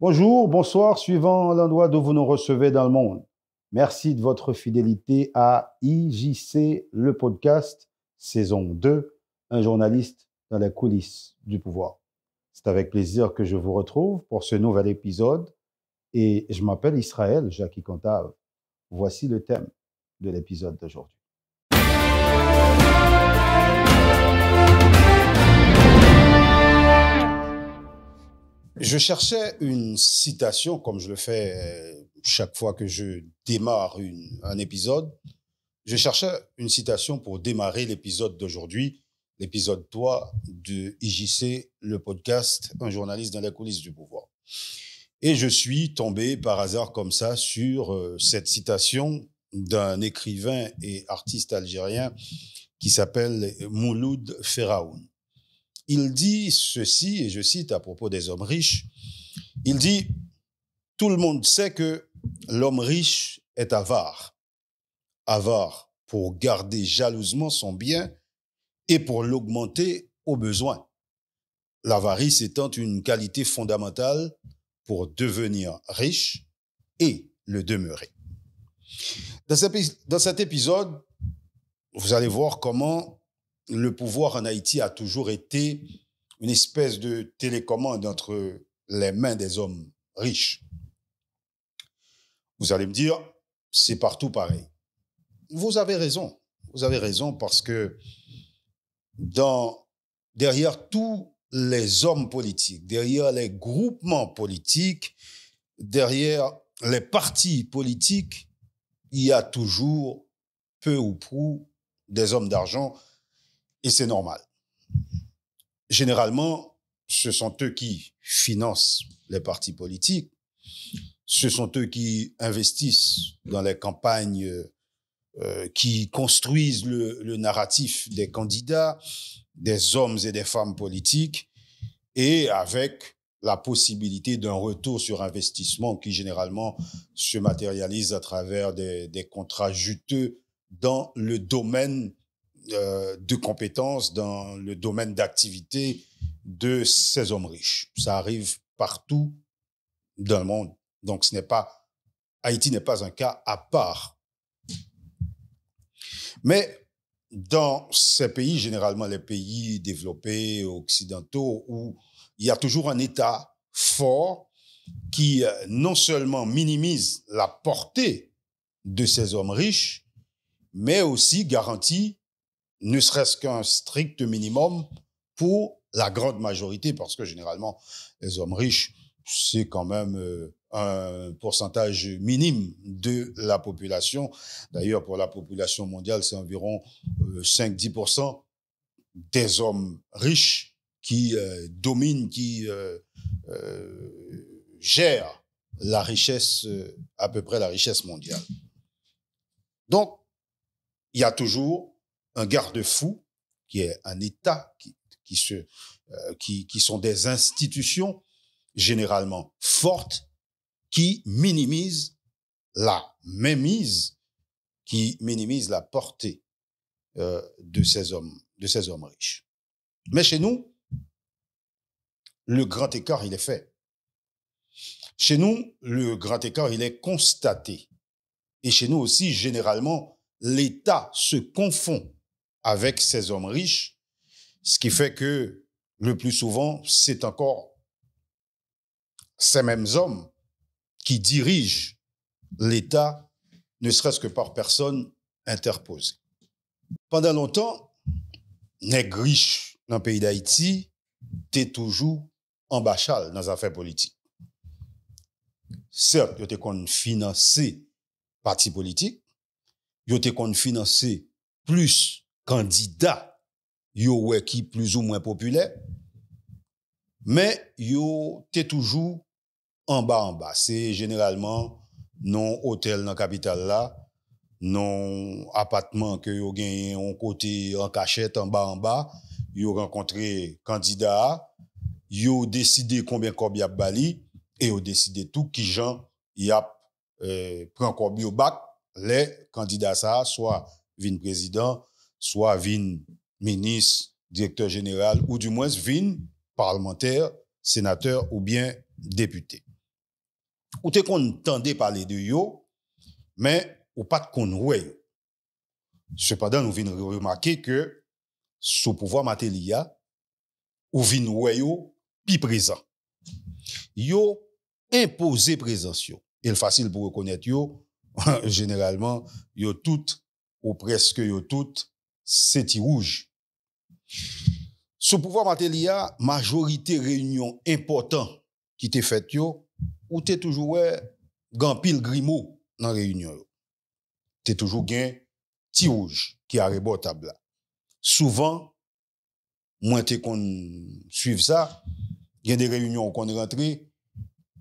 Bonjour, bonsoir, suivant l'endroit d'où vous nous recevez dans le monde. Merci de votre fidélité à IJC, le podcast, saison 2, un journaliste dans les coulisses du pouvoir. C'est avec plaisir que je vous retrouve pour ce nouvel épisode et je m'appelle Israël Jackie Contave. Voici le thème de l'épisode d'aujourd'hui. Je cherchais une citation, comme je le fais chaque fois que je démarre un épisode. Je cherchais une citation pour démarrer l'épisode d'aujourd'hui, l'épisode 3 de IJC, le podcast, un journaliste dans les coulisses du pouvoir. Et je suis tombé par hasard comme ça sur cette citation d'un écrivain et artiste algérien qui s'appelle Mouloud Ferraoun. Il dit ceci, et je cite à propos des hommes riches, il dit « Tout le monde sait que l'homme riche est avare. Avare pour garder jalousement son bien et pour l'augmenter au besoin. L'avarice étant une qualité fondamentale pour devenir riche et le demeurer. » Dans cet épisode, vous allez voir comment le pouvoir en Haïti a toujours été une espèce de télécommande entre les mains des hommes riches. Vous allez me dire, c'est partout pareil. Vous avez raison parce que derrière tous les hommes politiques, derrière les groupements politiques, derrière les partis politiques, il y a toujours peu ou prou des hommes d'argent. Et c'est normal. Généralement, ce sont eux qui financent les partis politiques, ce sont eux qui investissent dans les campagnes, qui construisent le narratif des candidats, des hommes et des femmes politiques, et avec la possibilité d'un retour sur investissement qui généralement se matérialise à travers des contrats juteux dans le domaine de compétences, dans le domaine d'activité de ces hommes riches. Ça arrive partout dans le monde. Donc, Haïti n'est pas un cas à part. Mais dans ces pays, généralement les pays développés, occidentaux, où il y a toujours un État fort qui non seulement minimise la portée de ces hommes riches, mais aussi garantit ne serait-ce qu'un strict minimum pour la grande majorité, parce que généralement, les hommes riches, c'est quand même un pourcentage minime de la population. D'ailleurs, pour la population mondiale, c'est environ 5-10% des hommes riches qui dominent, qui gèrent la richesse, à peu près la richesse mondiale. Donc, il y a toujours un garde-fou qui est un État, qui sont des institutions généralement fortes qui minimisent la mainmise, qui minimisent la portée de ces hommes riches. Mais chez nous, le grand écart, il est fait. Chez nous, le grand écart, il est constaté. Et chez nous aussi, généralement, l'État se confond avec ces hommes riches, ce qui fait que le plus souvent, c'est encore ces mêmes hommes qui dirigent l'État, ne serait-ce que par personne interposée. Pendant longtemps, les riches dans le pays d'Haïti étaient toujours en bachal dans les affaires politiques. Certes, ils étaient financés partis politiques, ils étaient financés plus candidats qui plus ou moins populaires, mais ils étaient toujours en bas. C'est généralement non hôtel dans la capitale là, non appartement que yo gagné en côté en cachette en bas, yo rencontré candidat, yo décidé combien cob y a bali et yo décidé tout qui gens y a prend cob yo bac les candidats ça soit vin président, soit vin ministre, directeur général ou du moins vin parlementaire, sénateur ou bien député. ou te qu'on tendait parler de yo, mais ou pas qu'on ouais. Cependant, nous venons remarquer que sous pouvoir Matelia, ou vin ouais yo, pi présent. Yo imposé présence yo. Et facile pour reconnaître yo, généralement, yo toutes, ou presque yo toutes, c'est rouge. Sous pouvoir Matelia, majorité réunion important qui t'est fait yo, ou t'es toujours ouais, gan pile grimo dans réunion yo. T'es toujours gain ti rouge qui a rebord table là. Souvent, moi t'es qu'on suive ça, il y a des réunions qu'on rentre,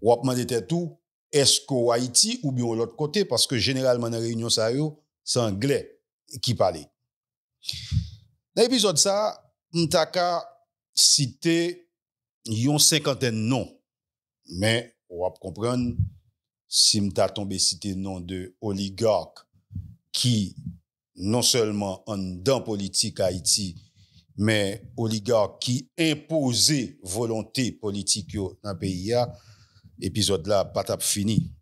ou a demandé tout, est-ce qu'au Haïti ou bien de l'autre côté, parce que généralement dans les réunions ça yo, c'est anglais qui parle. Dans l'épisode ça, m'taka cité yon cinquantaine noms, mais on va comprendre si m'ta tombé cité nom de oligarques qui non seulement en dans politique Haïti, mais oligarques qui imposaient volonté politique yo dans le pays, épisode là, pas tap fini.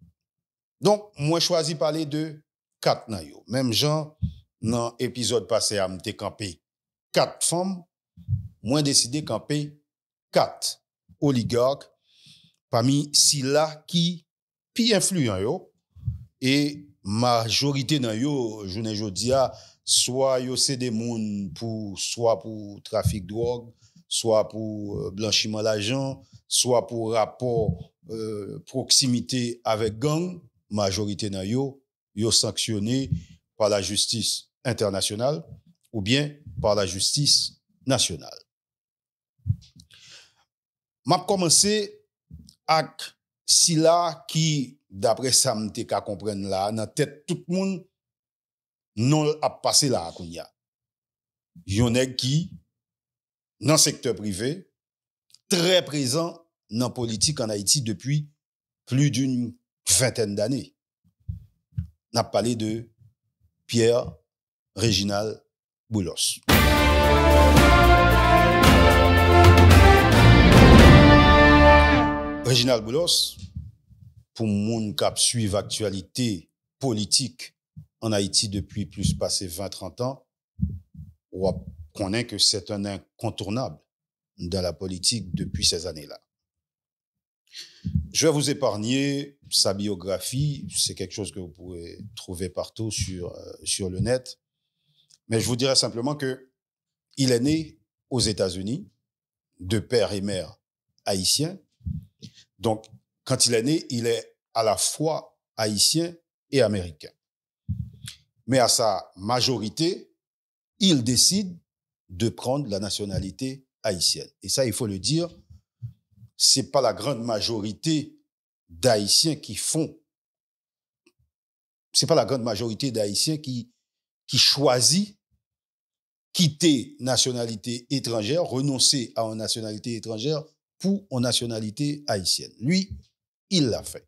Donc, moi, choisi parler de 4 nan yo. Même Jean, dans l'épisode passé, a m'te campé 4 femmes, moi, décidé camper 4 oligarques parmi six-là qui pi influent yo, et majorité nan yo, je ne jodi a, soit yo c'est des moun soit pour trafic de drogue, soit pour blanchiment d'argent, soit pour rapport proximité avec gang, majorité nan yo sanctionné par la justice internationale ou bien par la justice nationale. M'a commencé avec si là qui d'après ça m'te ka comprendre là dans tête tout le monde non a passé là kounya. Yon nèg qui dans secteur privé très présent dans politique en Haïti depuis plus d'une vingtaine d'années. N'a parlé de Pierre Réginald Boulos. Réginald Boulos, pour moun k'ap suivre actualité politique en Haïti depuis plus passé 20-30 ans, on connaît que c'est un incontournable dans la politique depuis ces années-là. Je vais vous épargner sa biographie, c'est quelque chose que vous pouvez trouver partout sur le net, mais je vous dirais simplement que il est né aux États-Unis, de père et mère haïtiens. Donc, quand il est né, il est à la fois haïtien et américain. Mais à sa majorité, il décide de prendre la nationalité haïtienne. Et ça, il faut le dire, c'est pas la grande majorité d'Haïtiens qui font. C'est pas la grande majorité d'Haïtiens qui choisit quitter nationalité étrangère, renoncer à une nationalité étrangère pour une nationalité haïtienne. Lui, il l'a fait.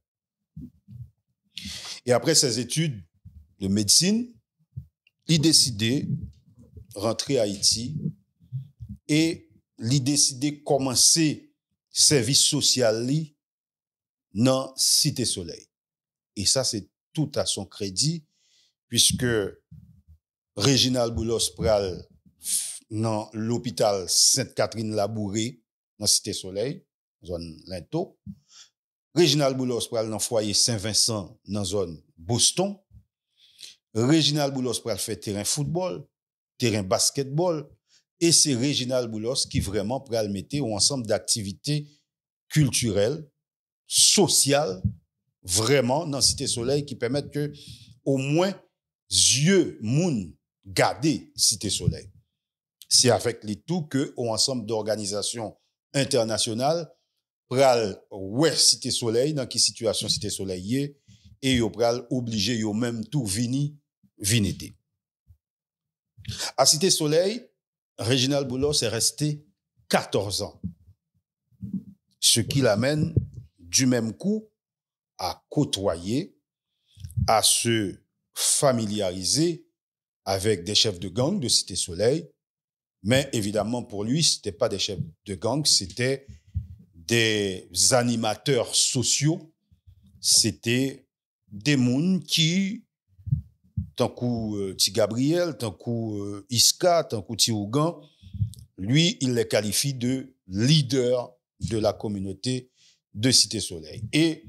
Et après ses études de médecine, il décidait rentrer à Haïti et il décidait commencer service social li dans Cité Soleil. Et ça, c'est tout à son crédit, puisque Réginald Boulos pral dans l'hôpital Sainte-Catherine-Labouré, dans Cité Soleil, zone Linto. Réginald Boulos pral dans foyer Saint-Vincent, dans zone Boston. Réginald Boulos pral fait terrain football, terrain basketball, et c'est Réginald Boulos qui vraiment pral mettre un ensemble d'activités culturelles, sociales, vraiment dans Cité Soleil qui permettent que au moins yeux moun garder Cité Soleil. C'est avec les tout que un ensemble d'organisations internationales pral ouais Cité Soleil dans qui situation Cité Soleil est et yo pral obligé yo même tout vinité. À Cité Soleil, Réginald Boulos est resté 14 ans. Ce qui l'amène du même coup à côtoyer, à se familiariser avec des chefs de gang de Cité Soleil. Mais évidemment, pour lui, c'était pas des chefs de gang, c'était des animateurs sociaux c'était des gens qui, tant que Ti Gabriel, tant que Iska, tant que Ti Ougan, lui, il les qualifie de leader de la communauté de Cité Soleil. Et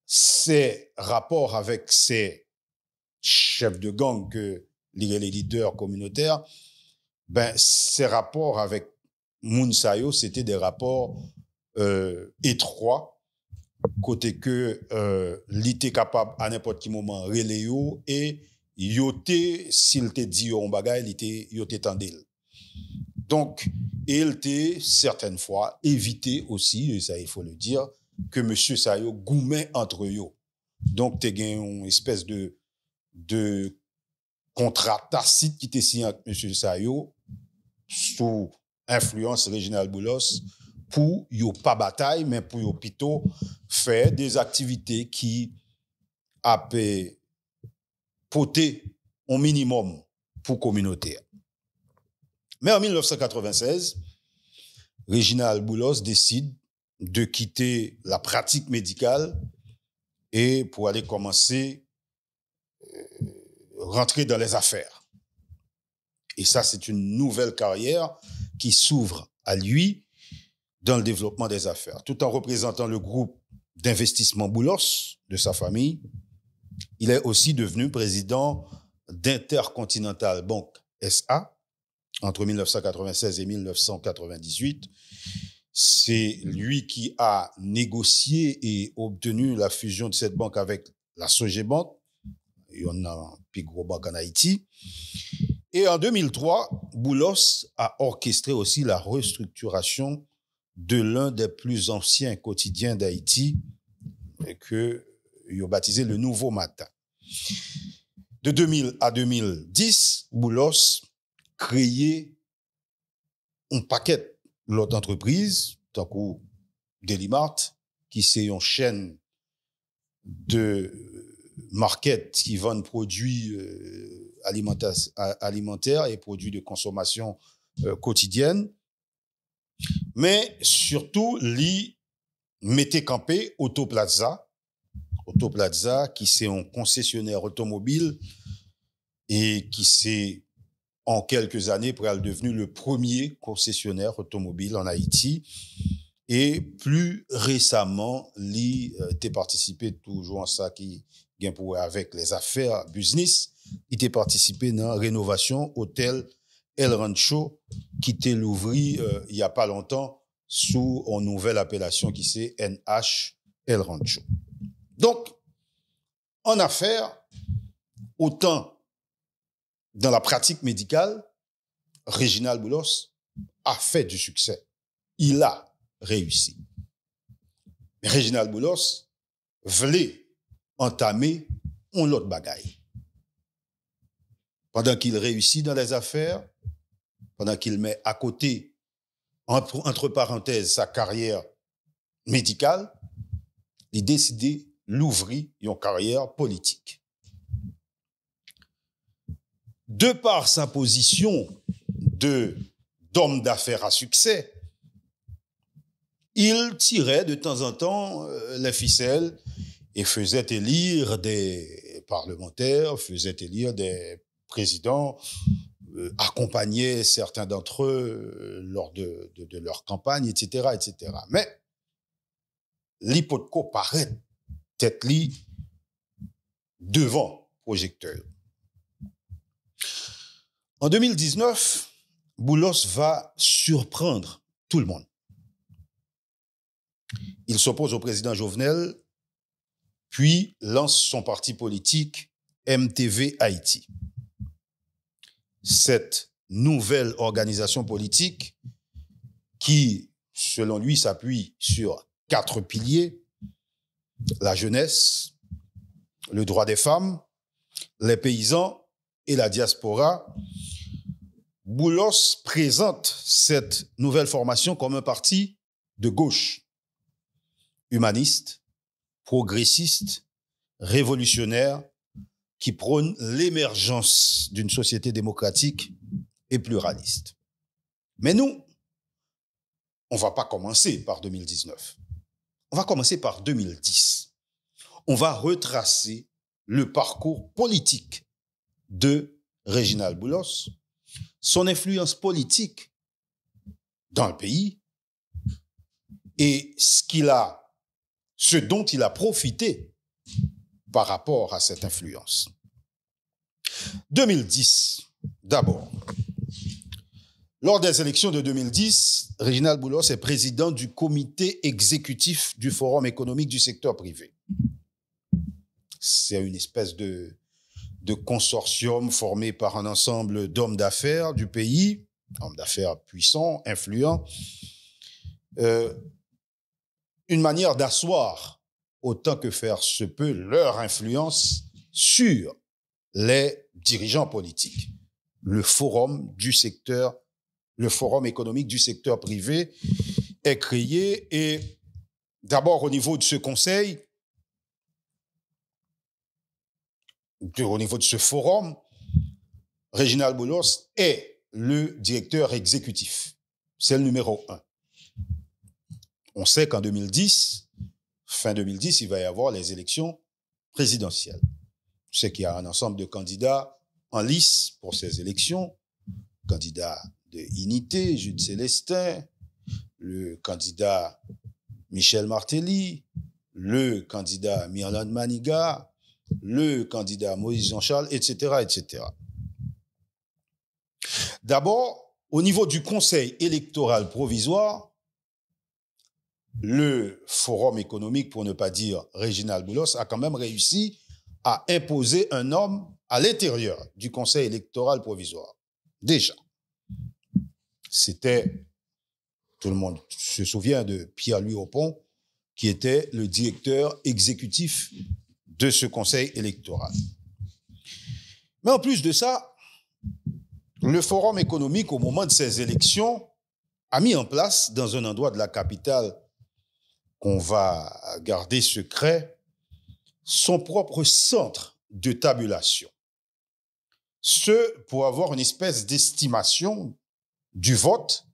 ses rapports avec ces chefs de gang que les leaders communautaires, ben, ces rapports avec Mounsayo, c'était des rapports étroits, côté que l'était capable à n'importe quel moment reléo et yoté, s'il te dit on bagay, il était yoté tendel. Donc, il était certaines fois évité aussi, et ça il faut le dire, que monsieur Sayo goumait entre eux. Donc, tu as une espèce de contrat tacite qui était signé avec monsieur Sayo sous influence Réginald Boulos pour yo pas bataille, mais pour yo plutôt faire des activités qui a poté au minimum pour communauté. Mais en 1996, Réginald Boulos décide de quitter la pratique médicale et pour aller commencer rentrer dans les affaires. Et ça, c'est une nouvelle carrière qui s'ouvre à lui dans le développement des affaires. Tout en représentant le groupe d'investissement Boulos de sa famille, il est aussi devenu président d'Intercontinental Bank SA entre 1996 et 1998. C'est lui qui a négocié et obtenu la fusion de cette banque avec la Sogebank. Il y en a un plus gros banque en Haïti. Et en 2003, Boulos a orchestré aussi la restructuration de l'un des plus anciens quotidiens d'Haïti, que il a baptisé le Nouveau Matin. De 2000 à 2010, Boulos créé un paquet d'autres entreprises, tant que Delimart, qui c'est une chaîne de market qui vendent produits alimentaires et produits de consommation quotidienne. Mais surtout, li mettait campé Autoplaza, qui c'est un concessionnaire automobile et qui c'est en quelques années pour être devenu le premier concessionnaire automobile en Haïti. Et plus récemment, li était participé toujours en ça qui gagne pour avec les affaires business, il était participé dans la rénovation hôtel El Rancho qui était l'ouvri il y a pas longtemps sous une nouvelle appellation qui c'est NH El Rancho. Donc, en affaires, autant dans la pratique médicale, Réginald Boulos a fait du succès. Il a réussi. Mais Réginald Boulos voulait entamer un autre bagaille. Pendant qu'il réussit dans les affaires, pendant qu'il met à côté, entre parenthèses, sa carrière médicale, il décide d'ouvrir une carrière politique. De par sa position d'homme d'affaires à succès, il tirait de temps en temps les ficelles et faisait élire des parlementaires, faisait élire des présidents, accompagnait certains d'entre eux lors de leur campagne, etc., etc. Mais l'hypotco paraît tête li devant projecteur. En 2019, Boulos va surprendre tout le monde. Il s'oppose au président Jovenel, puis lance son parti politique MTV Haïti. Cette nouvelle organisation politique qui, selon lui, s'appuie sur 4 piliers: la jeunesse, le droit des femmes, les paysans et la diaspora. Boulos présente cette nouvelle formation comme un parti de gauche, humaniste, progressiste, révolutionnaire, qui prône l'émergence d'une société démocratique et pluraliste. Mais nous, on va pas commencer par 2019. On va commencer par 2010. on va retracer le parcours politique de Réginald Boulos, son influence politique dans le pays et ce dont il a profité par rapport à cette influence. 2010, d'abord. Lors des élections de 2010, Réginald Boulos est président du comité exécutif du Forum économique du secteur privé. C'est une espèce de consortium formé par un ensemble d'hommes d'affaires du pays, hommes d'affaires puissants, influents, une manière d'asseoir autant que faire se peut leur influence sur les dirigeants politiques. Le forum économique du secteur privé est créé et d'abord au niveau de ce conseil, au niveau de ce forum, Réginald Boulos est le directeur exécutif. C'est le numéro 1. On sait qu'en 2010, fin 2010, il va y avoir les élections présidentielles. Je sais qu'il y a un ensemble de candidats en lice pour ces élections. Candidat de Unité, Jude Célestin, le candidat Michel Martelly, le candidat Mirland Maniga, le candidat Moïse Jean-Charles, etc., etc. D'abord, au niveau du Conseil électoral provisoire, le Forum économique, pour ne pas dire Réginald Boulos, a quand même réussi à imposer un homme à l'intérieur du Conseil électoral provisoire. Déjà, c'était, tout le monde se souvient de Pierre-Louis Oppon, qui était le directeur exécutif de ce Conseil électoral. Mais en plus de ça, le Forum économique, au moment de ces élections, a mis en place, dans un endroit de la capitale qu'on va garder secret, son propre centre de tabulation. Ce, pour avoir une espèce d'estimation du vote,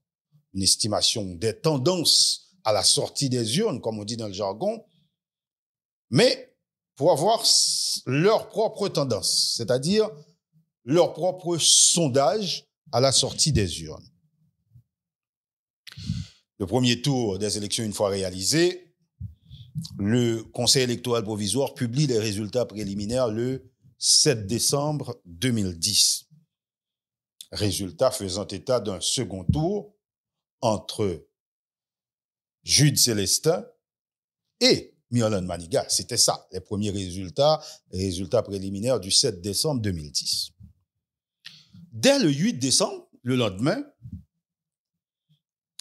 une estimation des tendances à la sortie des urnes, comme on dit dans le jargon, mais pour avoir leur propre tendance, c'est-à-dire leur propre sondage à la sortie des urnes. Le premier tour des élections, une fois réalisé, le Conseil électoral provisoire publie les résultats préliminaires le 7 décembre 2010. Résultats faisant état d'un second tour entre Jude Célestin et Mirland Maniga. C'était ça, les premiers résultats préliminaires du 7 décembre 2010. Dès le 8 décembre, le lendemain,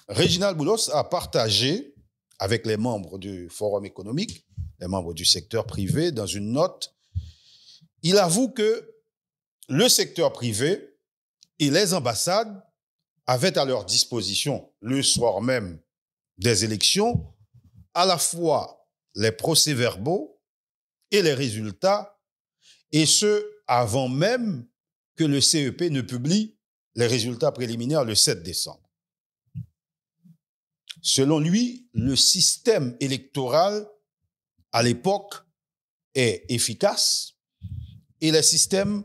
Réginald Boulos a partagé avec les membres du Forum économique, les membres du secteur privé, dans une note, il avoue que le secteur privé et les ambassades avaient à leur disposition, le soir même des élections, à la fois les procès-verbaux et les résultats, et ce, avant même que le CEP ne publie les résultats préliminaires le 7 décembre. Selon lui, le système électoral, à l'époque, est efficace et le système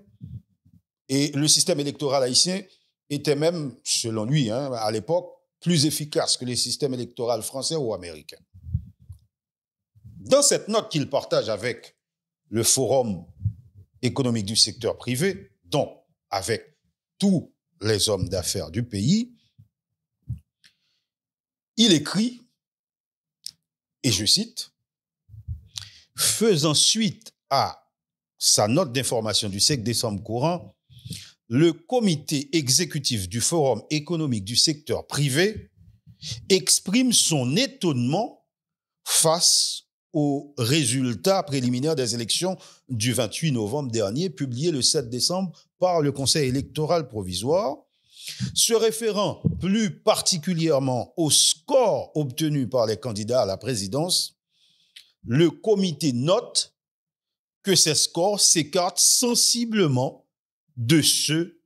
électoral haïtien était même, selon lui, à l'époque, plus efficace que les systèmes électoraux français ou américains. Dans cette note qu'il partage avec le Forum économique du secteur privé, donc avec tous les hommes d'affaires du pays, il écrit, et je cite, « Faisant suite à sa note d'information du 5 décembre courant, le comité exécutif du Forum économique du secteur privé exprime son étonnement face aux résultats préliminaires des élections du 28 novembre dernier, publiés le 7 décembre par le Conseil électoral provisoire, se référant plus particulièrement au score obtenu par les candidats à la présidence. Le comité note que ces scores s'écartent sensiblement de ceux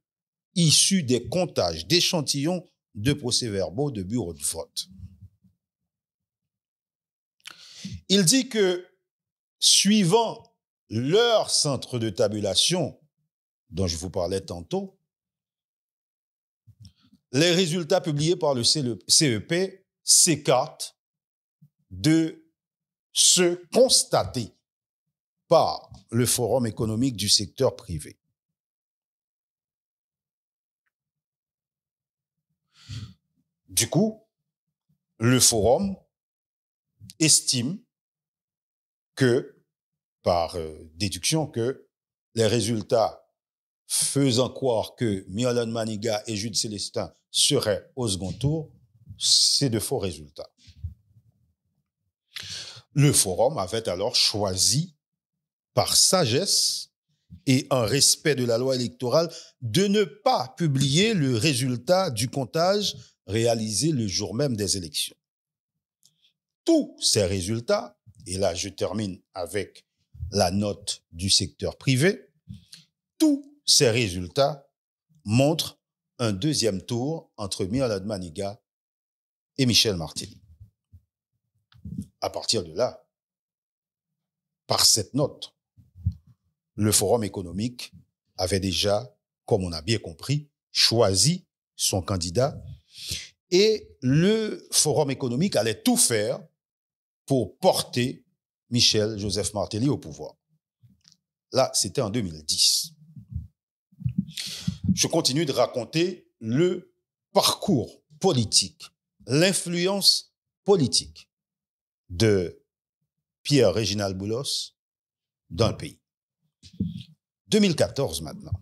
issus des comptages d'échantillons de procès-verbaux de bureaux de vote. Il dit que suivant leur centre de tabulation dont je vous parlais tantôt, les résultats publiés par le CEP s'écartent de ceux constatés par le Forum économique du secteur privé. Du coup, le Forum estime que, par déduction, que les résultats faisant croire que Mignon Maniga et Jude Célestin seraient au second tour, c'est de faux résultats. Le Forum avait alors choisi, par sagesse et en respect de la loi électorale, de ne pas publier le résultat du comptage réalisé le jour même des élections. Tous ces résultats, et là je termine avec la note du secteur privé, tous ces résultats montrent un deuxième tour entre Mignon Maniga et Michel Martelly. À partir de là, par cette note, le Forum économique avait déjà, comme on a bien compris, choisi son candidat et le Forum économique allait tout faire pour porter Michel Joseph Martelly au pouvoir. Là, c'était en 2010. Je continue de raconter le parcours politique, l'influence politique de Pierre-Réginald Boulos dans le pays. 2014 maintenant.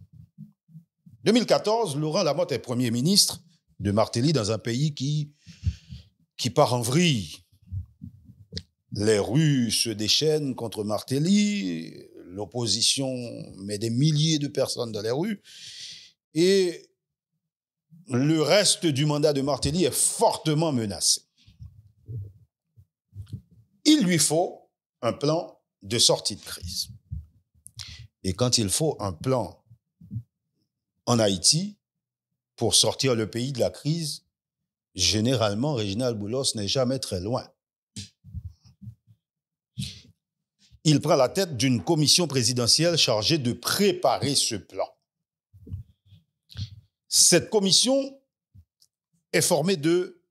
2014, Laurent Lamotte est Premier ministre de Martelly dans un pays qui part en vrille. Les rues se déchaînent contre Martelly, l'opposition met des milliers de personnes dans les rues et le reste du mandat de Martelly est fortement menacé. Il lui faut un plan de sortie de crise. Et quand il faut un plan en Haïti pour sortir le pays de la crise, généralement, Réginald Boulos n'est jamais très loin. Il prend la tête d'une commission présidentielle chargée de préparer ce plan. Cette commission est formée de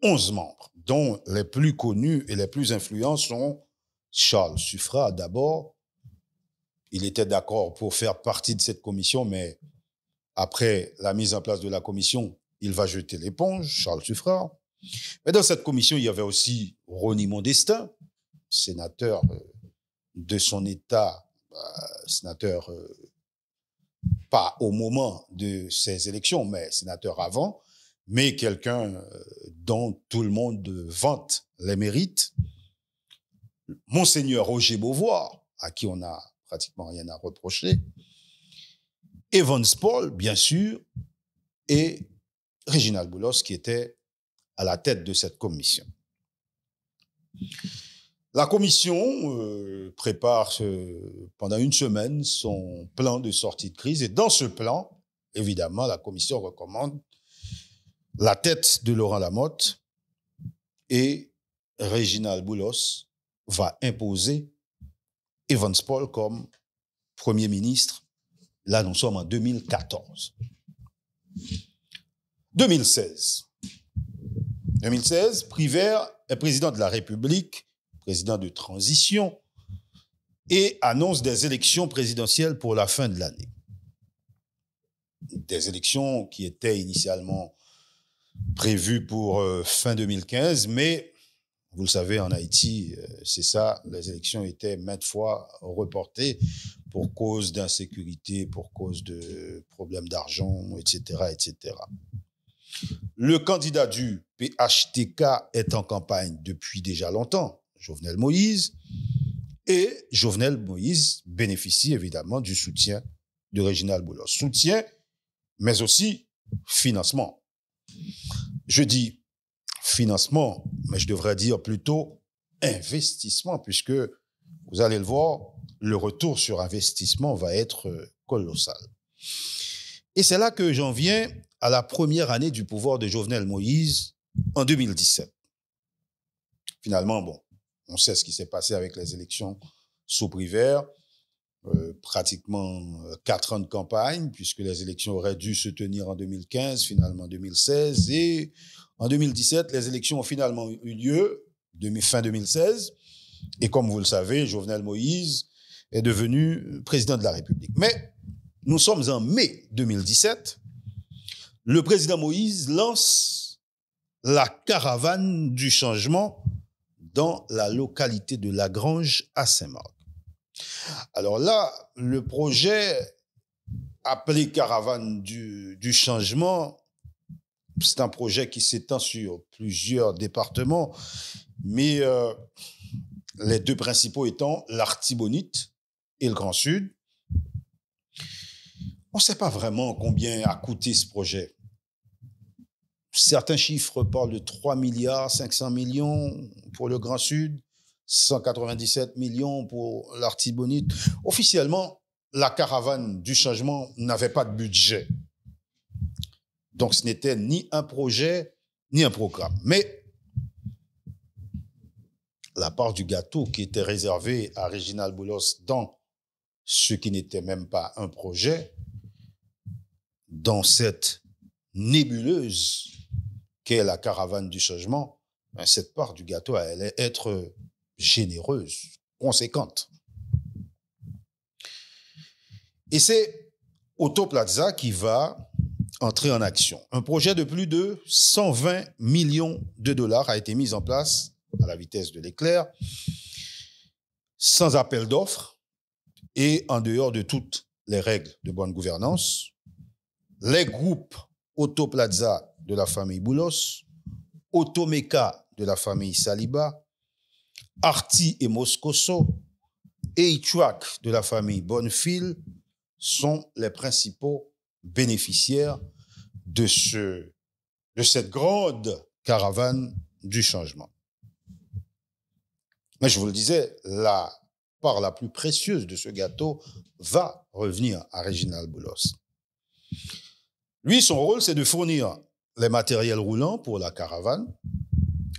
11 membres, dont les plus connus et les plus influents sont Charles Suffrat d'abord. Il était d'accord pour faire partie de cette commission, mais après la mise en place de la commission, il va jeter l'éponge, Charles Suffrat. Mais dans cette commission, il y avait aussi Rony Mondestin, sénateur de son État, sénateur pas au moment de ces élections, mais sénateur avant, mais quelqu'un dont tout le monde vante les mérites. Monseigneur Roger Beauvoir, à qui on n'a pratiquement rien à reprocher. Evans Paul, bien sûr, et Réginald Boulos, qui était à la tête de cette commission. La commission prépare pendant une semaine son plan de sortie de crise. Et dans ce plan, évidemment, la commission recommande la tête de Laurent Lamotte et Réginald Boulos va imposer Evans Paul comme Premier ministre. Là, nous sommes en 2014. 2016. 2016, Privert est président de la République, président de transition, et annonce des élections présidentielles pour la fin de l'année. Des élections qui étaient initialement prévues pour fin 2015, mais vous le savez, en Haïti, c'est ça, les élections étaient maintes fois reportées pour cause d'insécurité, pour cause de problèmes d'argent, etc., etc. Le candidat du PHTK est en campagne depuis déjà longtemps, Jovenel Moïse, et Jovenel Moïse bénéficie évidemment du soutien de Réginald Boulos. Soutien, mais aussi financement. Je dis financement, mais je devrais dire plutôt investissement, puisque vous allez le voir, le retour sur investissement va être colossal. Et c'est là que j'en viens à la première année du pouvoir de Jovenel Moïse en 2017. Finalement, bon, on sait ce qui s'est passé avec les élections sous Privert, pratiquement 4 ans de campagne, puisque les élections auraient dû se tenir en 2015, finalement en 2016, et en 2017, les élections ont finalement eu lieu, fin 2016, et comme vous le savez, Jovenel Moïse est devenu président de la République. Mais nous sommes en mai 2017, le président Moïse lance la caravane du changement dans la localité de Lagrange à Saint-Marc. Alors là, le projet appelé caravane du changement, c'est un projet qui s'étend sur plusieurs départements, mais les deux principaux étant l'Artibonite et le Grand Sud. On ne sait pas vraiment combien a coûté ce projet. Certains chiffres parlent de 3 milliards 500 millions pour le Grand Sud, 197 millions pour l'Artibonite. Officiellement, la caravane du changement n'avait pas de budget. Donc, ce n'était ni un projet, ni un programme. Mais la part du gâteau qui était réservée à Réginald Boulos dans ce qui n'était même pas un projet, dans cette nébuleuse qu'est la caravane du changement, cette part du gâteau allait être généreuse, conséquente. Et c'est Otto Plaza qui va entrer en action. Un projet de plus de 120 millions de dollars a été mis en place à la vitesse de l'éclair, sans appel d'offres et en dehors de toutes les règles de bonne gouvernance. Les groupes Otto Plaza de la famille Boulos, Automeka de la famille Saliba, Arti et Moscoso et Itouak de la famille Bonnefil sont les principaux bénéficiaires de cette grande caravane du changement. Mais je vous le disais, la part la plus précieuse de ce gâteau va revenir à Réginald Boulos. Lui, son rôle, c'est de fournir les matériels roulants pour la caravane.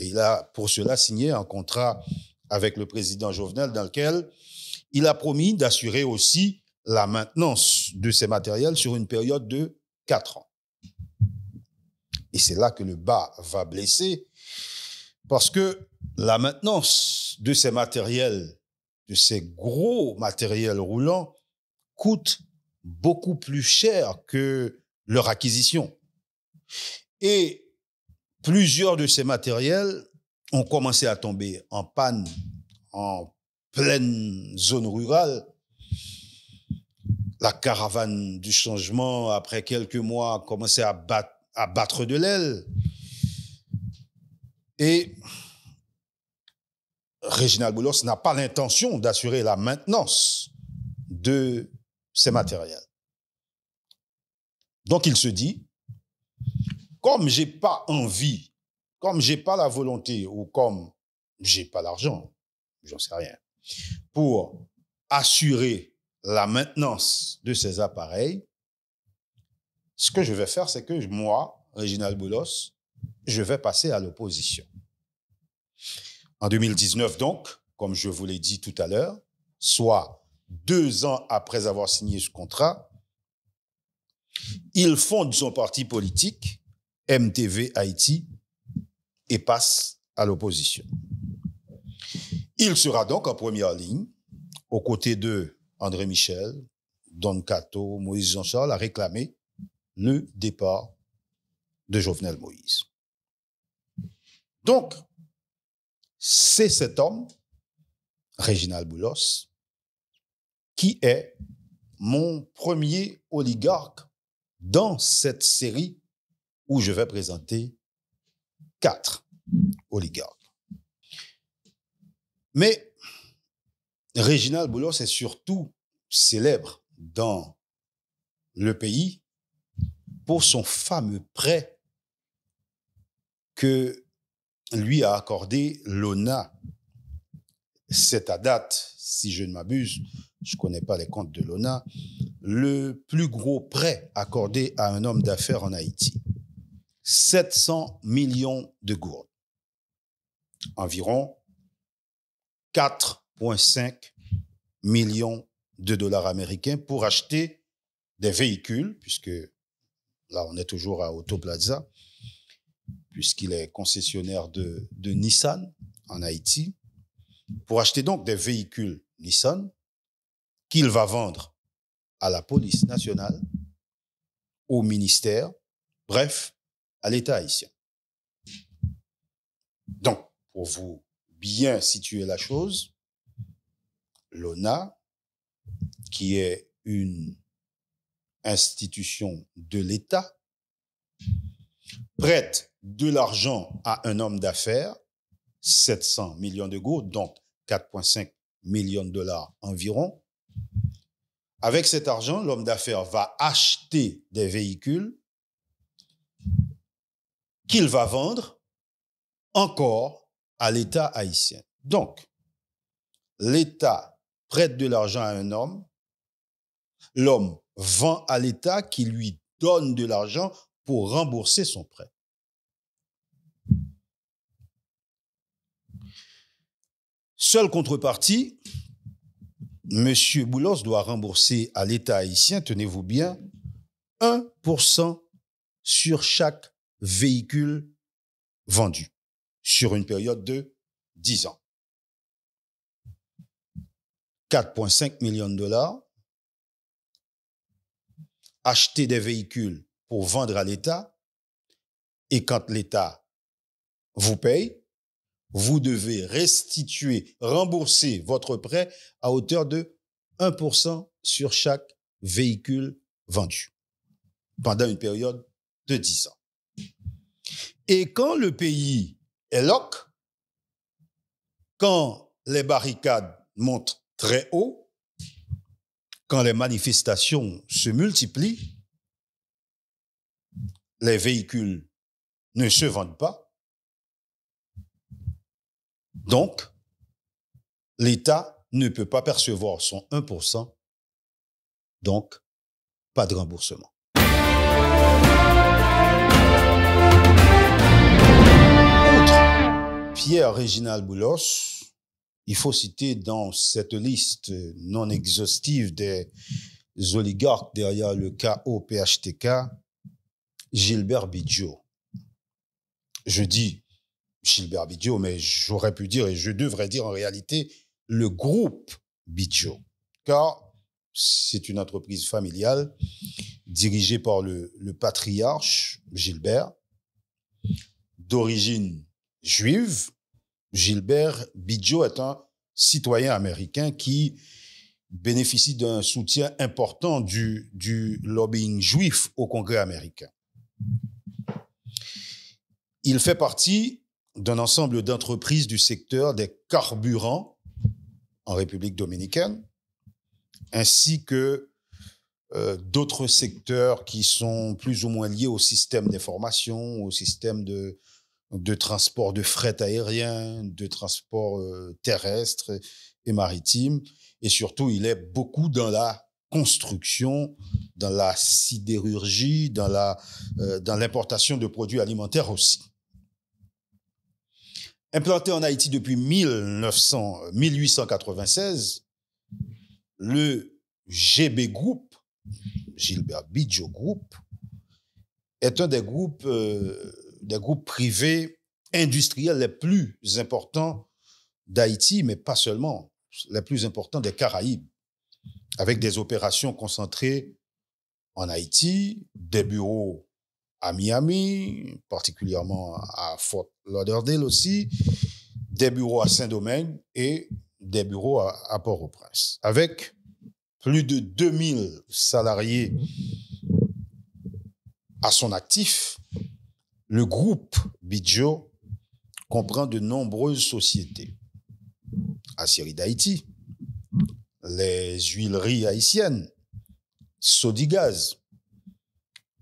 Et il a pour cela signé un contrat avec le président Jovenel dans lequel il a promis d'assurer aussi la maintenance de ces matériels sur une période de 4 ans. Et c'est là que le bas va blesser, parce que la maintenance de ces matériels, de ces gros matériels roulants, coûte beaucoup plus cher que leur acquisition. Et plusieurs de ces matériels ont commencé à tomber en panne en pleine zone rurale. La caravane du changement, après quelques mois, a commencé à battre de l'aile. Et Réginald Boulos n'a pas l'intention d'assurer la maintenance de ces matériels. Donc il se dit, comme j'ai pas envie, comme j'ai pas la volonté ou comme j'ai pas l'argent, j'en sais rien, pour assurer la maintenance de ces appareils, ce que je vais faire, c'est que moi, Réginald Boulos, je vais passer à l'opposition. En 2019, donc, comme je vous l'ai dit tout à l'heure, soit 2 ans après avoir signé ce contrat, il fonde son parti politique, MTV Haïti, et passe à l'opposition. Il sera donc en première ligne, aux côtés de André Michel, Don Cato, Moïse Jean-Charles, à réclamer le départ de Jovenel Moïse. Donc, c'est cet homme, Réginald Boulos, qui est mon premier oligarque dans cette série où je vais présenter 4 oligarques. Mais Réginald Boulos est surtout célèbre dans le pays pour son fameux prêt que lui a accordé l'ONA. C'est à date, si je ne m'abuse, je ne connais pas les comptes de l'ONA, le plus gros prêt accordé à un homme d'affaires en Haïti. 700 millions de gourdes. Environ 4,5 millions de dollars américains pour acheter des véhicules, puisque là, on est toujours à Autoplaza, puisqu'il est concessionnaire de Nissan en Haïti, pour acheter donc des véhicules Nissan qu'il va vendre à la police nationale, au ministère, bref, à l'État haïtien. Donc, pour vous bien situer la chose, l'ONA, qui est une institution de l'État, prête de l'argent à un homme d'affaires, 700 millions de gourdes, donc 4,5 millions de dollars environ. Avec cet argent, l'homme d'affaires va acheter des véhicules qu'il va vendre encore à l'État haïtien. Donc, l'État prête de l'argent à un homme, l'homme vend à l'État qui lui donne de l'argent pour rembourser son prêt. Seule contrepartie, M. Boulos doit rembourser à l'État haïtien, tenez-vous bien, 1% sur chaque véhicule vendu sur une période de 10 ans. 4,5 millions de dollars, acheter des véhicules pour vendre à l'État, et quand l'État vous paye, vous devez restituer, rembourser votre prêt à hauteur de 1% sur chaque véhicule vendu pendant une période de 10 ans. Et quand le pays est loc, quand les barricades montent très haut, quand les manifestations se multiplient, les véhicules ne se vendent pas. Donc, l'État ne peut pas percevoir son 1%, donc pas de remboursement. Outre Pierre-Réginald Boulos, il faut citer dans cette liste non exhaustive des oligarques derrière le KO-PHTK, Gilbert Bidjo. Je dis Gilbert Bidjo, mais j'aurais pu dire, et je devrais dire en réalité, le groupe Bidjo, car c'est une entreprise familiale dirigée par le patriarche Gilbert, d'origine juive. Gilbert Bidjo est un citoyen américain qui bénéficie d'un soutien important du lobbying juif au Congrès américain. Il fait partie d'un ensemble d'entreprises du secteur des carburants en République dominicaine, ainsi que d'autres secteurs qui sont plus ou moins liés au système d'information, au système de transport de fret aérien, de transport terrestre et maritime. Et surtout, il est beaucoup dans la construction, dans la sidérurgie, dans l'importation de produits alimentaires aussi. Implanté en Haïti depuis 1896, le GB Group, Gilbert Bidjo Group, est un des groupes privés industriels les plus importants d'Haïti, mais pas seulement, les plus importants des Caraïbes, avec des opérations concentrées en Haïti, des bureaux à Miami, particulièrement à Fort Lauderdale aussi, des bureaux à Saint-Domingue et des bureaux à Port-au-Prince. Avec plus de 2000 salariés à son actif, le groupe Bidjo comprend de nombreuses sociétés. Aciérie d'Haïti, les huileries haïtiennes, Sodigaz,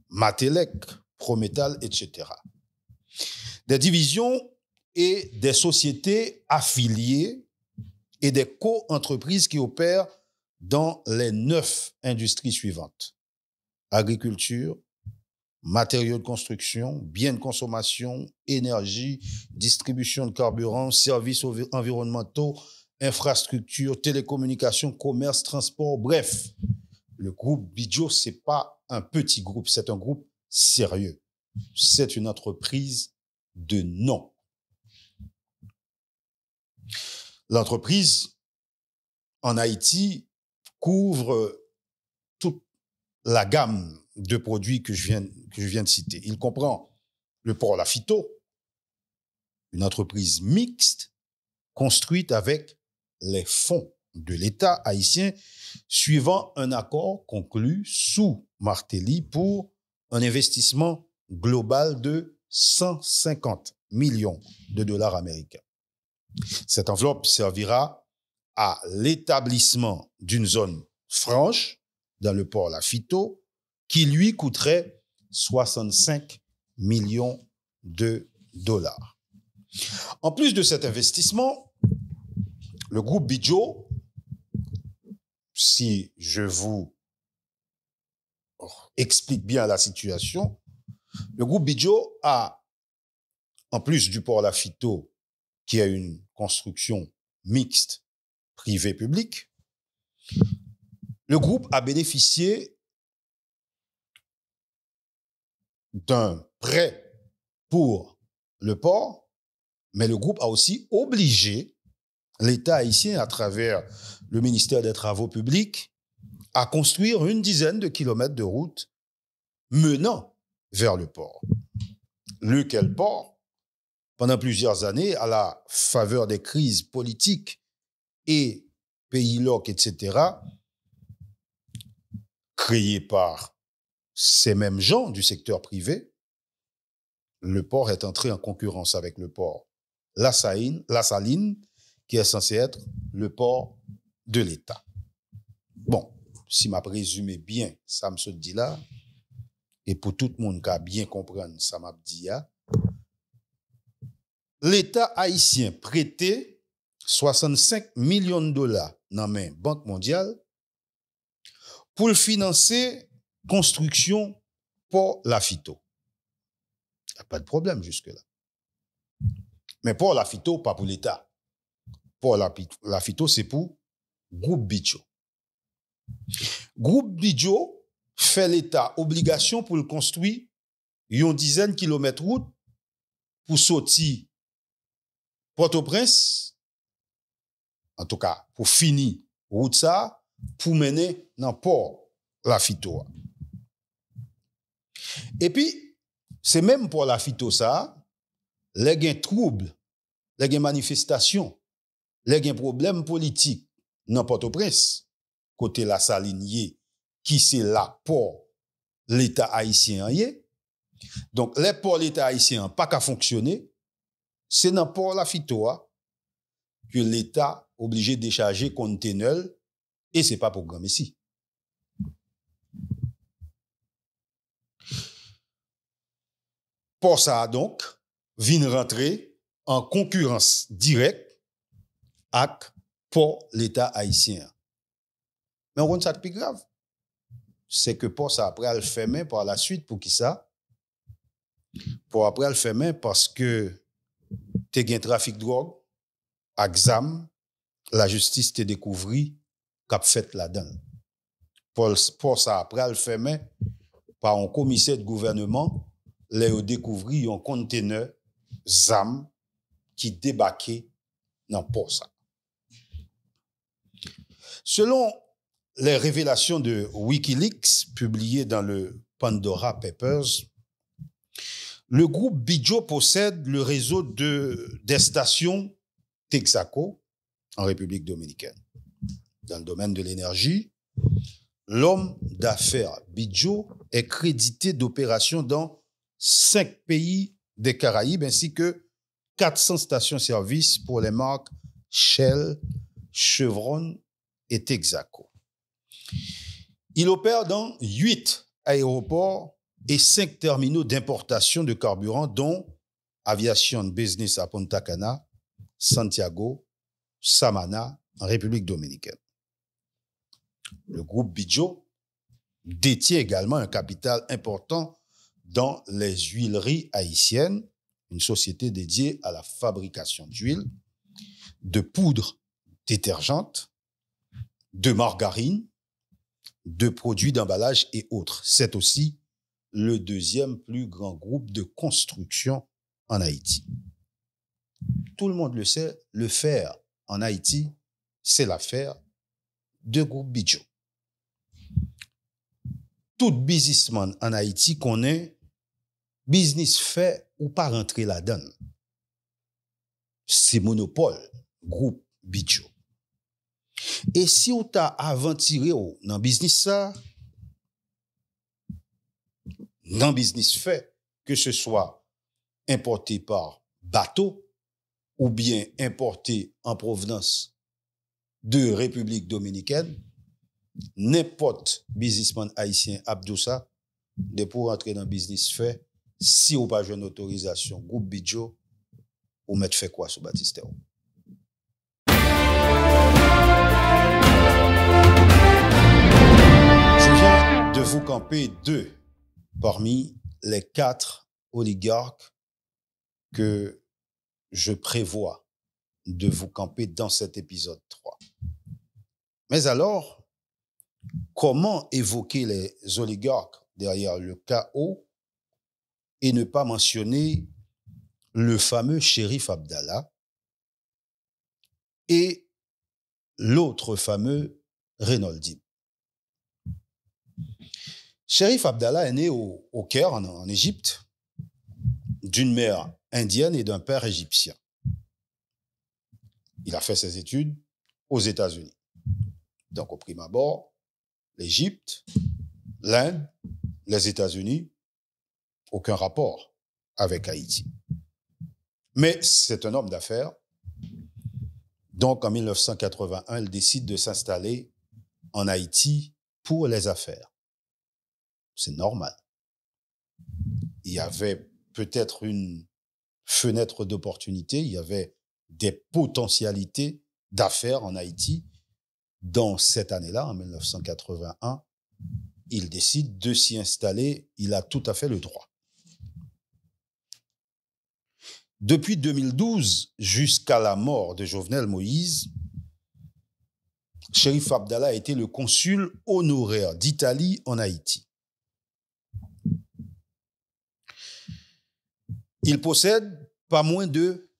Matelec, Prométal, etc. Des divisions et des sociétés affiliées et des co-entreprises qui opèrent dans les 9 industries suivantes: agriculture, matériaux de construction, biens de consommation, énergie, distribution de carburant, services environnementaux, infrastructures, télécommunications, commerce, transport, bref. Le groupe Bidjo, c'est pas un petit groupe, c'est un groupe sérieux. C'est une entreprise de nom. L'entreprise, en Haïti, couvre toute la gamme de produits que je viens de citer. Il comprend le port Lafito, une entreprise mixte construite avec les fonds de l'État haïtien suivant un accord conclu sous Martelly pour un investissement global de 150 millions de dollars américains. Cette enveloppe servira à l'établissement d'une zone franche dans le port Lafito qui lui coûterait 65 millions de dollars. En plus de cet investissement, le groupe Bidjo, si je vous explique bien la situation, le groupe Bidjo a, en plus du port Lafito, qui a une construction mixte privé-public, le groupe a bénéficié d'un prêt pour le port, mais le groupe a aussi obligé l'État haïtien, à travers le ministère des Travaux publics, à construire une dizaine de kilomètres de route menant vers le port. Lequel port, pendant plusieurs années, à la faveur des crises politiques et pays locs, etc., créées par ces mêmes gens du secteur privé, le port est entré en concurrence avec le port La Saline, qui est censé être le port de l'État. Bon, si m'a résumé bien, ça me se dit là, et pour tout le monde qui a bien comprendre, ça m'a dit là, l'État haïtien prêté 65 millions de dollars dans la Banque mondiale pour financer construction port Lafito. Il n'y a pas de problème jusque-là. Mais port Lafito, pas pour l'État. Port Lafito, c'est pour Groupe Bidjo. Groupe Bidjo fait l'État obligation pour le construire une dizaine de kilomètres de route pour sortir Port-au-Prince, en tout cas, pour finir route ça, pour mener dans port Lafito. Et puis, c'est même pour Lafito ça, les gains troubles, les gains manifestations, les gains problèmes politiques dans Port-au-Prince, côté la Salinier, qui c'est là pour l'État haïtien. Donc, les ports l'État haïtien pas qu'à fonctionner, c'est dans port Lafito que l'État obligé de décharger conteneur et c'est pas programme ici. Pour ça donc, vient rentrer en concurrence directe avec pour l'État haïtien. Mais on ça de plus grave, c'est que pour ça après elle fait main par la suite pour qui ça? Pour après elle fait main parce que t'es gain trafic de drogue, exam, la justice te découvri qu'a fait là-dedans. Pour ça après elle fait main par un commissaire de gouvernement, les découvri un conteneur ZAM qui débarquait dans port ça. Selon les révélations de WikiLeaks publiées dans le Pandora Papers, le groupe Bidjo possède le réseau des stations Texaco en République dominicaine. Dans le domaine de l'énergie, l'homme d'affaires Bidjo est crédité d'opérations dans 5 pays des Caraïbes ainsi que 400 stations-service pour les marques Shell, Chevron et Texaco. Il opère dans 8 aéroports et 5 terminaux d'importation de carburant, dont Aviation Business à Punta Cana, Santiago, Samana, en République dominicaine. Le groupe Bidjo détient également un capital important dans les huileries haïtiennes, une société dédiée à la fabrication d'huile, de poudre détergentes, de margarine, de produits d'emballage et autres. C'est aussi le deuxième plus grand groupe de construction en Haïti. Tout le monde le sait, le fer en Haïti, c'est l'affaire de groupe Bidjo. Tout businessman en Haïti connaît business fait ou pas rentrer la donne. C'est monopole, groupe Bidjo. Et si ou t'a aventuré dans business ça, dans business fait, que ce soit importé par bateau ou bien importé en provenance de République dominicaine, n'importe businessman haïtien Abdoussa, de pour entrer dans business fait, si ou pas une autorisation, groupe Bidjo, ou mettre fait quoi sur Baptistero? Je viens de vous camper deux parmi les 4 oligarques que je prévois de vous camper dans cet épisode 3. Mais alors, comment évoquer les oligarques derrière le chaos et ne pas mentionner le fameux Chérif Abdallah et l'autre fameux Reynoldi? Chérif Abdallah est né au Caire, en Égypte, d'une mère indienne et d'un père égyptien. Il a fait ses études aux États-Unis. Donc, au prime abord, l'Égypte, l'Inde, les États-Unis, aucun rapport avec Haïti. Mais c'est un homme d'affaires. Donc, en 1981, il décide de s'installer en Haïti pour les affaires. C'est normal. Il y avait peut-être une fenêtre d'opportunité, il y avait des potentialités d'affaires en Haïti. Dans cette année-là, en 1981, il décide de s'y installer. Il a tout à fait le droit. Depuis 2012 jusqu'à la mort de Jovenel Moïse, Chérif Abdallah a été le consul honoraire d'Italie en Haïti. Il possède pas moins de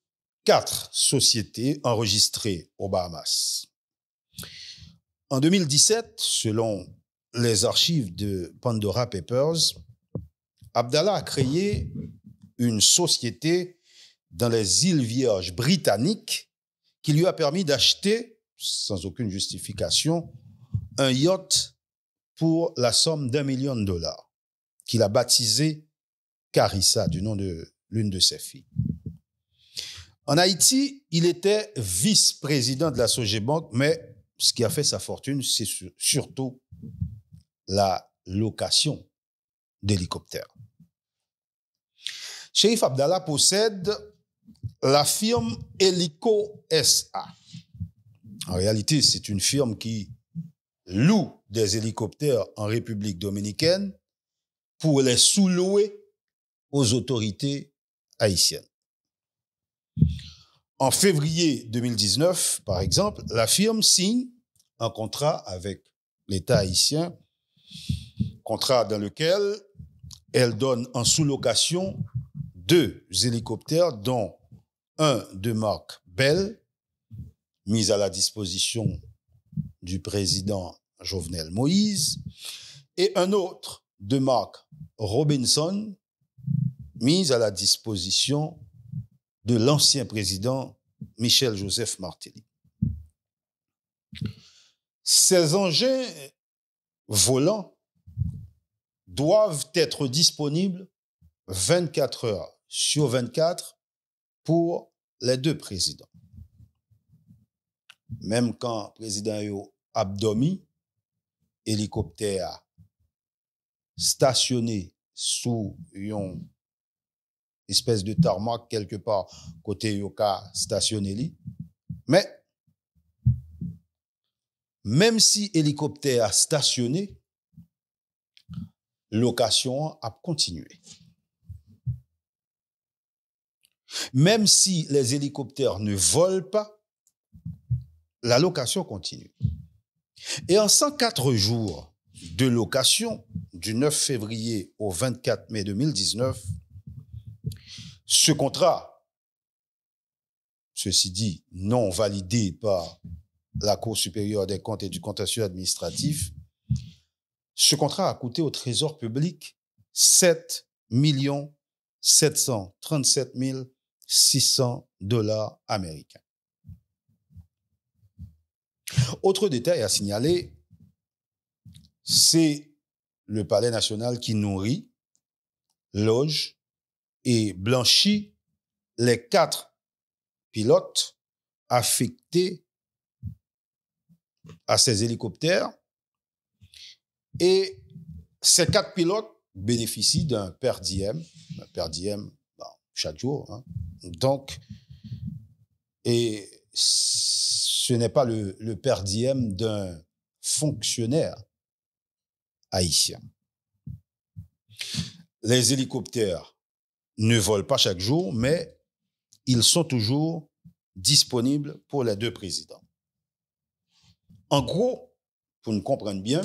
4 sociétés enregistrées aux Bahamas. En 2017, selon les archives de Pandora Papers, Abdallah a créé une société dans les îles Vierges britanniques qui lui a permis d'acheter, sans aucune justification, un yacht pour la somme d'$1 million qu'il a baptisé Carissa, du nom de l'une de ses filles. En Haïti, il était vice-président de la Sogebank, mais ce qui a fait sa fortune, c'est surtout la location d'hélicoptères. Chérif Abdallah possède la firme Helico SA. En réalité, c'est une firme qui loue des hélicoptères en République dominicaine pour les sous-louer aux autorités haïtiennes. En février 2019, par exemple, la firme signe un contrat avec l'État haïtien, contrat dans lequel elle donne en sous-location 2 hélicoptères, dont un de marque Bell, mis à la disposition du président Jovenel Moïse, et un autre de marque Robinson, mis à la disposition de l'ancien président Michel-Joseph Martelly. Ces engins volants doivent être disponibles 24 heures sur 24 pour les 2 présidents. Même quand le président yo abdomi, hélicoptère stationné sous une espèce de tarmac quelque part côté yoka stationné li. Mais même si hélicoptère a stationné, location a continué. Même si les hélicoptères ne volent pas, la location continue. Et en 104 jours de location, du 9 février au 24 mai 2019, ce contrat, ceci dit, non validé par la Cour supérieure des comptes et du contentieux administratif, ce contrat a coûté au Trésor public 7 737 600 $ américains. Autre détail à signaler, c'est le Palais national qui nourrit, loge et blanchit les 4 pilotes affectés à ces hélicoptères. Et ces 4 pilotes bénéficient d'un per diem chaque jour. Hein. Donc, et ce n'est pas le per diem d'un fonctionnaire haïtien. Les hélicoptères ne volent pas chaque jour, mais ils sont toujours disponibles pour les 2 présidents. En gros, pour nous comprendre bien,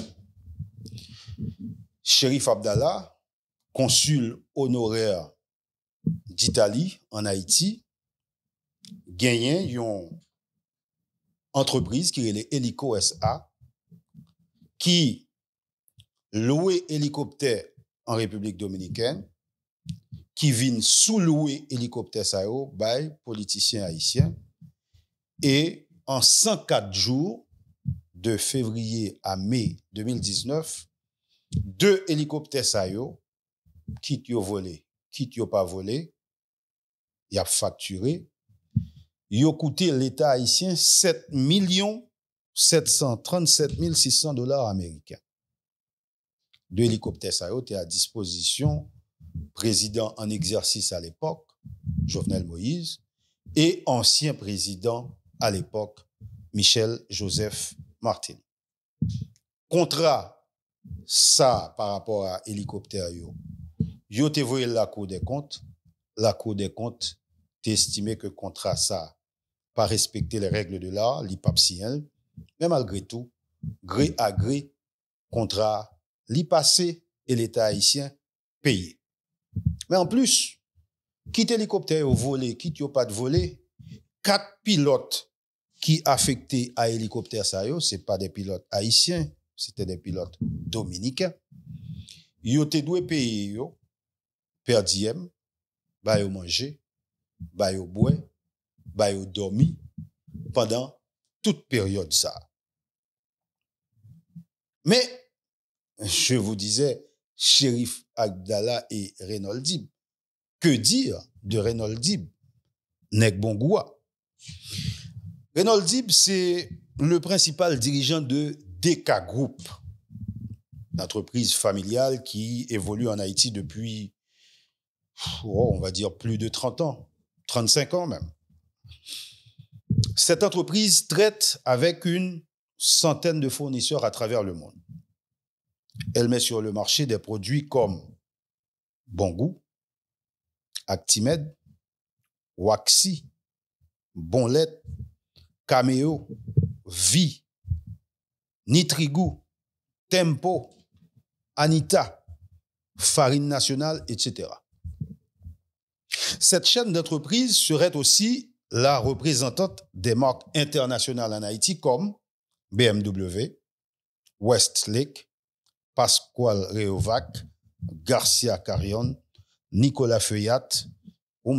Chérif Abdallah, consul honoraire d'Italie en Haïti, gagnait une entreprise qui est les Hélico SA, qui louait hélicoptère en République dominicaine, qui vient sous-louer hélicoptère ça by politiciens haïtiens, et en 104 jours, de février à mai 2019, 2 hélicoptères ça quitte yo volé, quitte yo pas volé, y a facturé, yo coûté l'État haïtien 7 737 600 $ américains. 2 hélicoptères ça étaient à disposition président en exercice à l'époque, Jovenel Moïse, et ancien président à l'époque, Michel Joseph Martelly. Contrat ça par rapport à hélicoptère yo te voyé la Cour des comptes t'estimé que contrat ça pas respecter les règles de l'art, l'IPAPCL, mais malgré tout, gré à gré, contrat li passé et l'État haïtien payé. Mais en plus, quitte hélicoptère au volé, quitte yo pas de volé, 4 pilotes qui affectés à hélicoptère ça yo, c'est pas des pilotes haïtiens, c'était des pilotes dominicains. Yo te doué payer yo per diem, ba yo manger, ba yo boire, ba yo dormi pendant toute période ça. Mais je vous disais Chérif Abdallah et Reynald Dib. Que dire de Reynald Dib? Nek Bongoua. Reynald Dib, c'est le principal dirigeant de Deka Group, l'entreprise familiale qui évolue en Haïti depuis, on va dire, plus de 30 ans, 35 ans même. Cette entreprise traite avec une centaine de fournisseurs à travers le monde. Elle met sur le marché des produits comme Bongout, Actimède, Waxi, Bonlet, Cameo, Vi, Nitrigou, Tempo, Anita, Farine Nationale, etc. Cette chaîne d'entreprises serait aussi la représentante des marques internationales en Haïti comme BMW, Westlake, Pascual Reovac, Garcia Carrion, Nicolas Feuillat,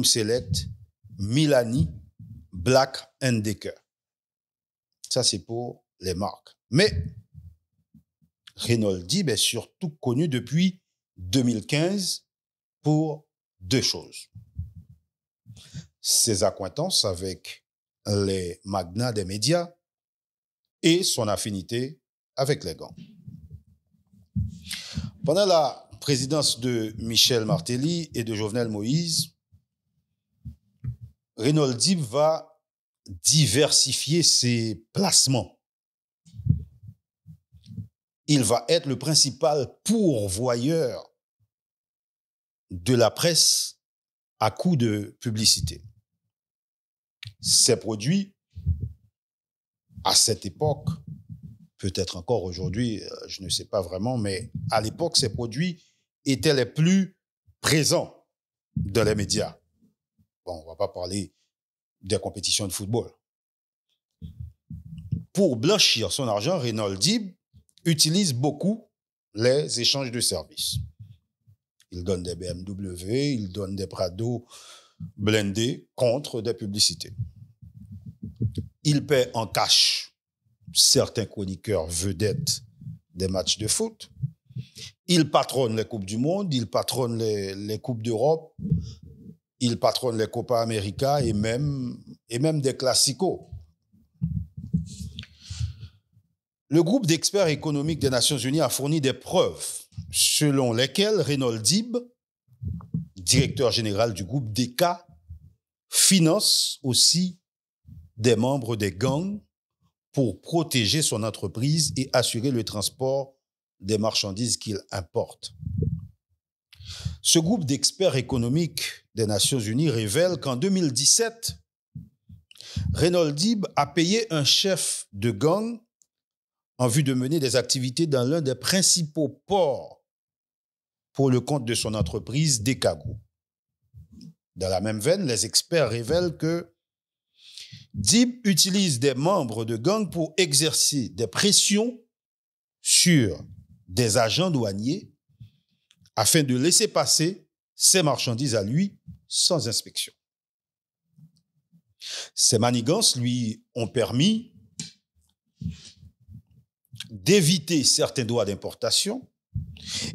Select, Milani, Black & Decker. Ça, c'est pour les marques. Mais Reynald Dib est surtout connu depuis 2015 pour 2 choses. Ses accointances avec les magnats des médias et son affinité avec les gangs. Pendant la présidence de Michel Martelly et de Jovenel Moïse, Reynald Dib va diversifier ses placements. Il va être le principal pourvoyeur de la presse à coup de publicité. Ces produits à cette époque, peut-être encore aujourd'hui, je ne sais pas vraiment, mais à l'époque, ces produits étaient les plus présents dans les médias. Bon, on ne va pas parler des compétitions de football. Pour blanchir son argent, Reynald Dib utilise beaucoup les échanges de services. Il donne des BMW, il donne des Prado blindés contre des publicités. Il paie en cash certains chroniqueurs vedettes des matchs de foot. Il patronne les Coupes du Monde, il patronne les Coupes d'Europe, il patronne les Copa América et même des Classicos. Le groupe d'experts économiques des Nations Unies a fourni des preuves selon lesquelles Reynald Dib, directeur général du groupe DECA, finance aussi des membres des gangs pour protéger son entreprise et assurer le transport des marchandises qu'il importe. Ce groupe d'experts économiques des Nations Unies révèle qu'en 2017, Reynald Dib a payé un chef de gang en vue de mener des activités dans l'un des principaux ports pour le compte de son entreprise DECA Group. Dans la même veine, les experts révèlent que Dib utilise des membres de gangs pour exercer des pressions sur des agents douaniers afin de laisser passer ses marchandises à lui sans inspection. Ces manigances lui ont permis d'éviter certains droits d'importation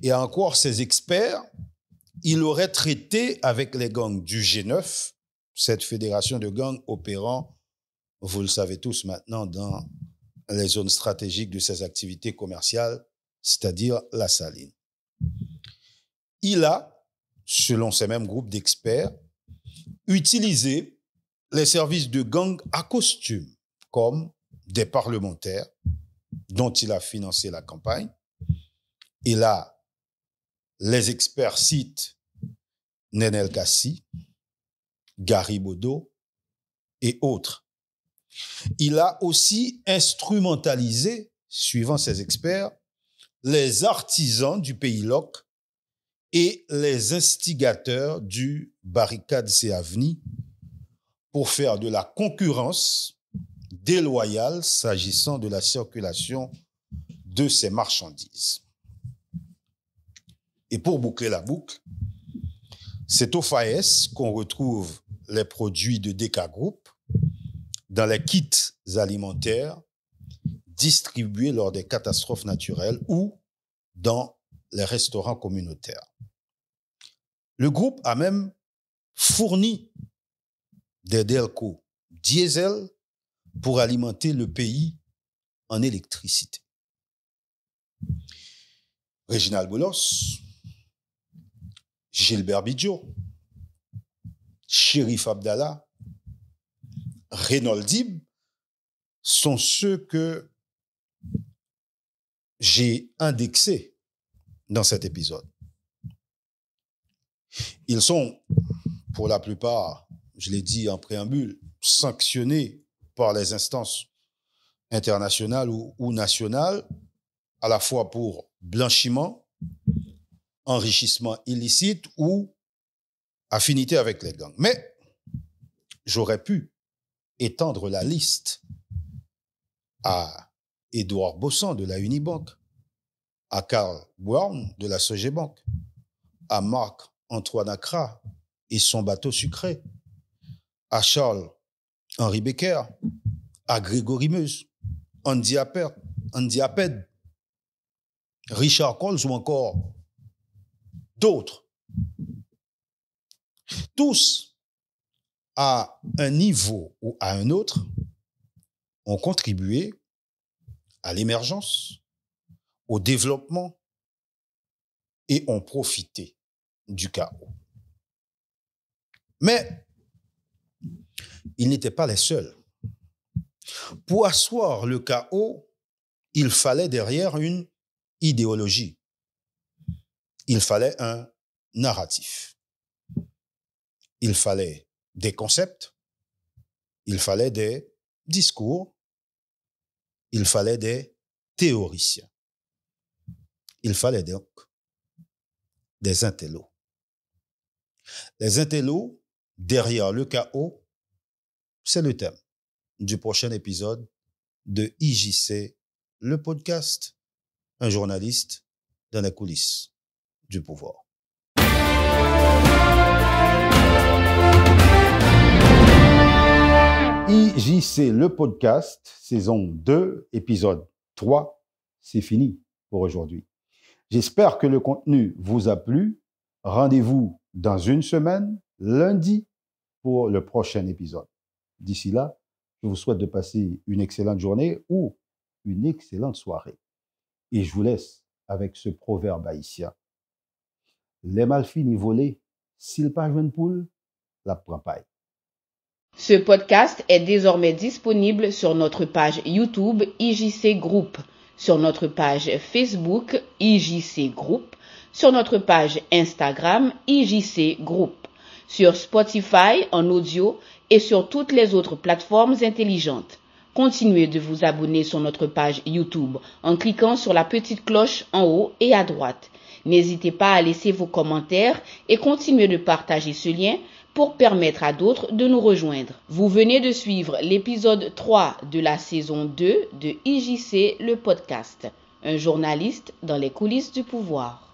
et à en croire ces experts, il aurait traité avec les gangs du G9, cette fédération de gangs opérant, vous le savez tous maintenant, dans les zones stratégiques de ses activités commerciales, c'est-à-dire la Saline. Il a, selon ces mêmes groupes d'experts, utilisé les services de gangs à costume, comme des parlementaires dont il a financé la campagne. Et là, les experts citent Nenel Kassi, Gary Bodo et autres. Il a aussi instrumentalisé, suivant ces experts, les artisans du pays LOC et les instigateurs du Barricade C'est Aveni pour faire de la concurrence déloyale s'agissant de la circulation de ces marchandises. Et pour boucler la boucle, c'est au FAES qu'on retrouve les produits de DECA Group dans les kits alimentaires distribués lors des catastrophes naturelles ou dans les restaurants communautaires. Le groupe a même fourni des Delco diesel pour alimenter le pays en électricité. Réginald Boulos, Gilbert Bidjo, Chérif Abdallah, Reynald Dib sont ceux que j'ai indexés dans cet épisode. Ils sont, pour la plupart, je l'ai dit en préambule, sanctionnés par les instances internationales ou nationales, à la fois pour blanchiment, enrichissement illicite ou affinité avec les gangs. Mais j'aurais pu étendre la liste à Édouard Bossan de la Unibank, à Karl Brown de la Sogebank, à Marc-Antoine Accra et son bateau sucré, à Charles-Henri Becker, à Grégory Meuse, Andy Apped, Richard Coles ou encore d'autres. Tous, à un niveau ou à un autre, ont contribué à l'émergence, au développement et ont profité du chaos. Mais ils n'étaient pas les seuls. Pour asseoir le chaos, il fallait derrière une idéologie. Il fallait un narratif. Il fallait des concepts. Il fallait des discours. il fallait des théoriciens. Il fallait donc des intellos. Les intellos, derrière le chaos, c'est le thème du prochain épisode de IJC, le podcast, un journaliste dans les coulisses du pouvoir. IJC, le podcast, saison 2, épisode 3, c'est fini pour aujourd'hui. J'espère que le contenu vous a plu. Rendez-vous dans une semaine, lundi, pour le prochain épisode. D'ici là, je vous souhaite de passer une excellente journée ou une excellente soirée. Et je vous laisse avec ce proverbe haïtien. Les mal finis volés, s'il pas jeune poule, la prend paille. Ce podcast est désormais disponible sur notre page YouTube IJC Group, sur notre page Facebook IJC Group, sur notre page Instagram IJC Group, sur Spotify en audio et sur toutes les autres plateformes intelligentes. Continuez de vous abonner sur notre page YouTube en cliquant sur la petite cloche en haut et à droite. N'hésitez pas à laisser vos commentaires et continuez de partager ce lien pour permettre à d'autres de nous rejoindre. Vous venez de suivre l'épisode 3 de la saison 2 de IJC, le podcast, un journaliste dans les coulisses du pouvoir.